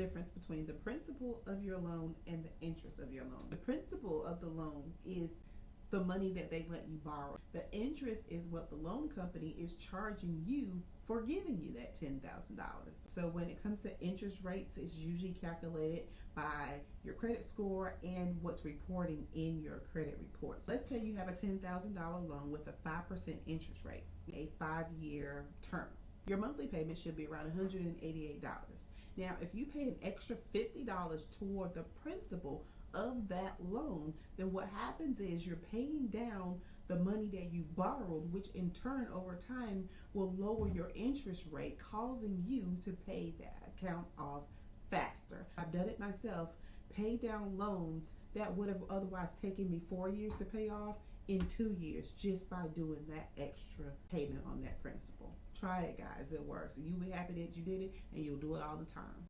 difference between the principal of your loan and the interest of your loan. The principal of the loan is the money that they let you borrow. The interest is what the loan company is charging you for giving you that $10,000. So when it comes to interest rates, it's usually calculated by your credit score and what's reporting in your credit reports. Let's say you have a $10,000 loan with a 5% interest rate, a 5-year term. Your monthly payment should be around $188. Now, if you pay an extra $50 toward the principal of that loan, then what happens is you're paying down the money that you borrowed, which in turn over time will lower your interest rate, causing you to pay that account off faster. I've done it myself, paid down loans that would have otherwise taken me 4 years to pay off in 2 years just by doing that extra payment on that principal. Try it, guys. It works. You'll be happy that you did it, and you'll do it all the time.